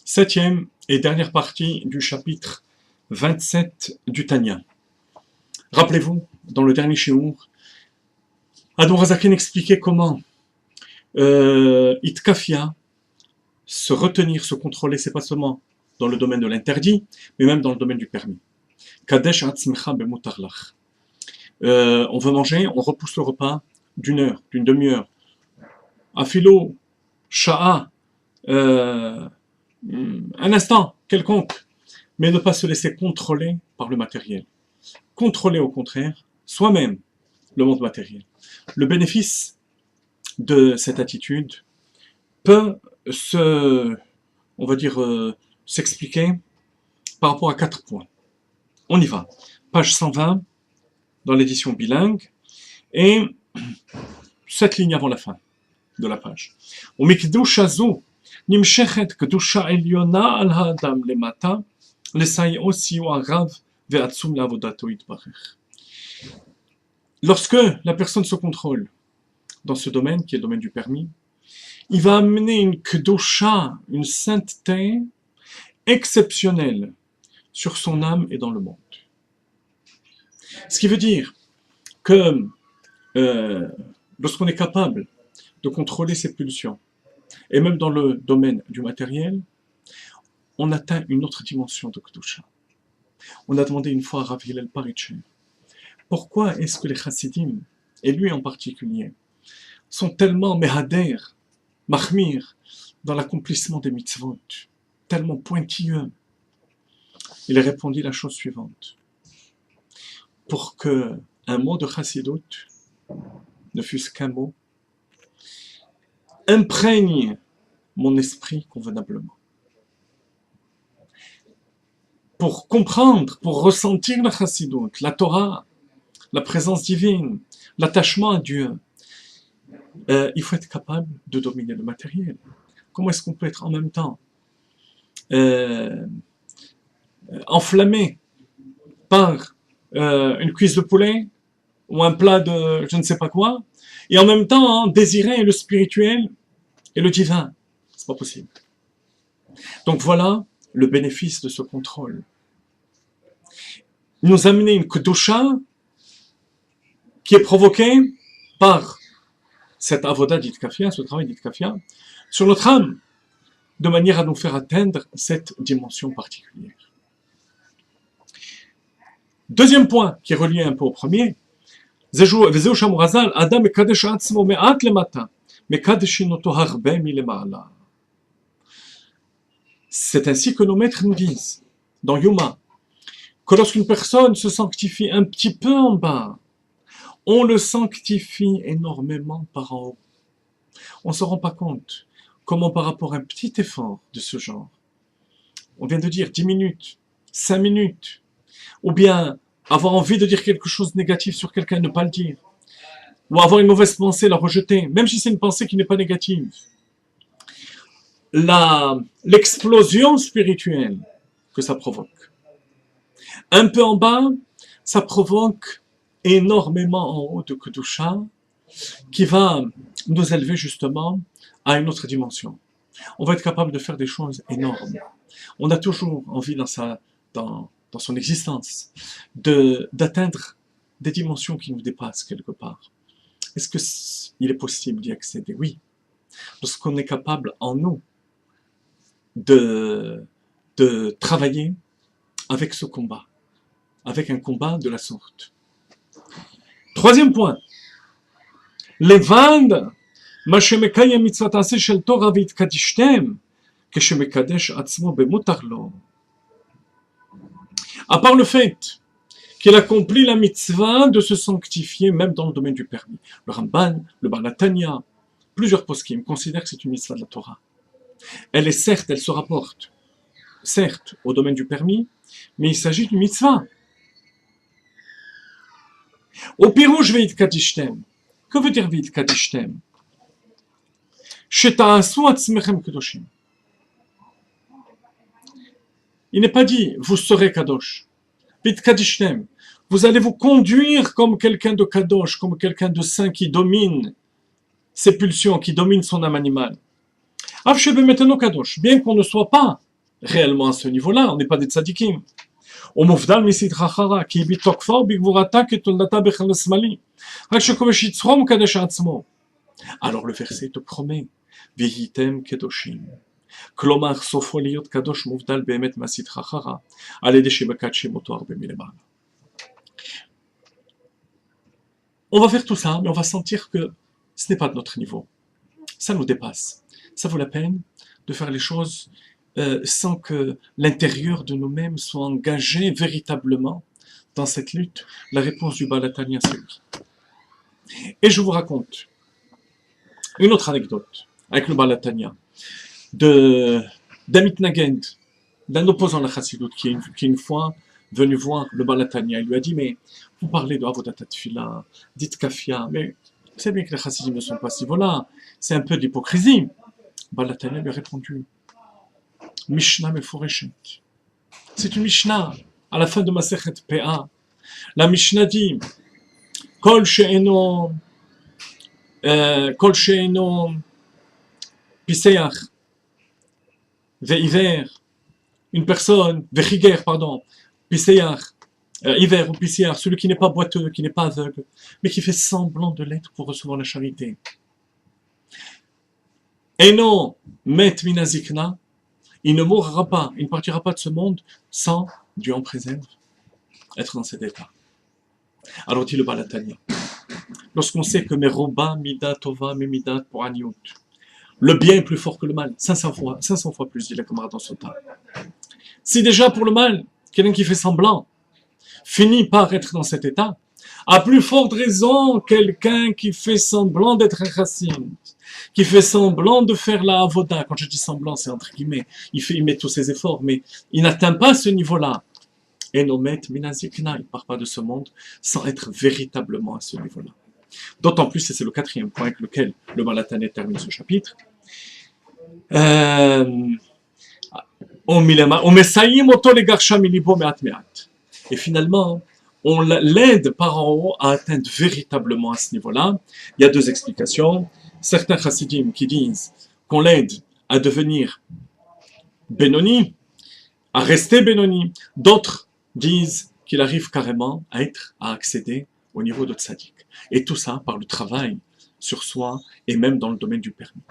Septième et dernière partie du chapitre 27 du Tanya. Rappelez-vous, dans le dernier shiur, Adon Razaken expliquait comment Itkafia, se retenir, se contrôler, c'est pas seulement dans le domaine de l'interdit, mais même dans le domaine du permis. Kadesh atzmecha bemutarlach. On veut manger, on repousse le repas d'une heure, d'une demi-heure. Afilo, sha'a, un instant quelconque, mais ne pas se laisser contrôler par le matériel. Contrôler au contraire soi-même le monde matériel. Le bénéfice de cette attitude peut s'expliquer par rapport à 4 points. On y va. Page 120 dans l'édition bilingue et 7 lignes avant la fin de la page. ומקדושה זו נמשכת קדושה עליונה על האדם למטה, לסייעו סיוע רב ועצום לעבודתו יתברך. Lorsque la personne se contrôle dans ce domaine, qui est le domaine du permis, il va amener une kedusha, une sainteté exceptionnelle sur son âme et dans le monde. Ce qui veut dire que lorsqu'on est capable de contrôler ses pulsions, et même dans le domaine du matériel, on atteint une autre dimension de kedusha. On a demandé une fois à Rav Hillel Paritcher, pourquoi est-ce que les chassidim, et lui en particulier, sont tellement mehader, mahmir, dans l'accomplissement des mitzvot, tellement pointilleux? Il a répondu la chose suivante. Pour que un mot de chassidut ne fût-ce qu'un mot, imprègne mon esprit convenablement. Pour comprendre, pour ressentir la chassidut, la Torah, la présence divine, l'attachement à Dieu, il faut être capable de dominer le matériel. Comment est-ce qu'on peut être en même temps enflammé par une cuisse de poulet ou un plat de je ne sais pas quoi, et en même temps désirer le spirituel et le divin? C'est pas possible. Donc voilà le bénéfice de ce contrôle. Il nous a amené une kedusha qui est provoquée par cette avoda d'itkafia, ce travail d'itkafia, sur notre âme, de manière à nous faire atteindre cette dimension particulière. Deuxième point, qui est relié un peu au premier, c'est ainsi que nos maîtres nous disent, dans Yuma, que lorsqu'une personne se sanctifie un petit peu en bas, on le sanctifie énormément par en haut. On ne se rend pas compte comment par rapport à un petit effort de ce genre, on vient de dire 10 minutes, 5 minutes, ou bien avoir envie de dire quelque chose de négatif sur quelqu'un, ne pas le dire, ou avoir une mauvaise pensée, la rejeter, même si c'est une pensée qui n'est pas négative. L'explosion spirituelle que ça provoque. Un peu en bas, ça provoque énormément en haut de kedusha qui va nous élever justement à une autre dimension. On va être capable de faire des choses énormes. On a toujours envie dans son existence d'atteindre des dimensions qui nous dépassent quelque part. Est-ce qu'il est possible d'y accéder? Oui. Lorsqu'on est capable en nous de travailler avec ce combat, avec un combat de la sorte. Troisième point. לבד מה שמקיים מצוות עשה של תורה והתקדשתם כשמקדש עצמו במותר לו. À part le fait qu'il accomplit la mitzvah de se sanctifier même dans le domaine du permis. Le Ramban, le Baal HaTanya, plusieurs poskim considèrent que c'est une mitzvah de la Torah. Elle se rapporte certes au domaine du permis, mais il s'agit d'une mitzvah. Au pirouge ve'itkaddishtem. Que veut dire ve'itkaddishtem? Sheta'asu atzmechem kedoshim. Il n'est pas dit vous serez kadosh. Ve'itkaddishtem. Vous allez vous conduire comme quelqu'un de kadosh, comme quelqu'un de saint qui domine ses pulsions, qui domine son âme animale. Av shebemeteno kadosh. Bien qu'on ne soit pas réellement à ce niveau-là, on n'est pas des tzadikim. ומובדל מסדרה חרא, כי בתוקפה ובגבורתה כתולדתה בחלל שמאלי. רק שכובש יצרו מקדש עצמו. Alors le verset te promet, והייתם קדושים. כלומר, סופו להיות קדוש מובדל באמת מהסדרה חרא, על ידי שמקדשים אותו הרבה מלמעלה. On va faire tout ça, mais on va sentir que ce n'est pas de notre niveau. Ça nous dépasse. Ça vaut la peine de faire les choses sans que l'intérieur de nous-mêmes soit engagé véritablement dans cette lutte. La réponse du Baal HaTanya, c'est oui. Et je vous raconte une autre anecdote avec le Baal HaTanya d'Amit Nagend, d'un opposant à la Chassidut, qui est une fois venu voir le Baal HaTanya. Il lui a dit, mais vous parlez de Avodat Tefila, dites Kafia, mais vous savez bien que les Chassidim ne sont pas si voilà, c'est un peu de l'hypocrisie. Le Baal HaTanya lui a répondu, Mishnah Meforeshet. C'est une Mishnah à la fin de Masechet PA. La Mishnah dit Kol she'eno piseach ve'iver, une personne, vechiger, pardon, piseach, hiver ou piseach, celui qui n'est pas boiteux, qui n'est pas aveugle, mais qui fait semblant de l'être pour recevoir la charité. Eno met minazikna, il ne mourra pas, il ne partira pas de ce monde sans, Dieu en préserve, être dans cet état. Alors dit le Baal HaTanya, lorsqu'on sait que Meroba, Mida, Tova, Memidat, pour Aniout, le bien est plus fort que le mal, 500 fois plus, dit la camarade dans ce temps. Si déjà pour le mal, quelqu'un qui fait semblant, finit par être dans cet état, à plus forte raison, quelqu'un qui fait semblant d'être un chassid, qui fait semblant de faire la avoda, quand je dis semblant, c'est entre guillemets, il met tous ses efforts, mais il n'atteint pas ce niveau-là. Et Nomet Minazikna, il ne part pas de ce monde sans être véritablement à ce niveau-là. D'autant plus, et c'est le quatrième point avec lequel le Baal HaTanya termine ce chapitre, et finalement, on l'aide par en haut à atteindre véritablement à ce niveau-là. Il y a deux explications. Certains chassidim qui disent qu'on l'aide à devenir Benoni, à rester Benoni. D'autres disent qu'il arrive carrément à accéder au niveau de tzaddik. Et tout ça par le travail sur soi et même dans le domaine du permis.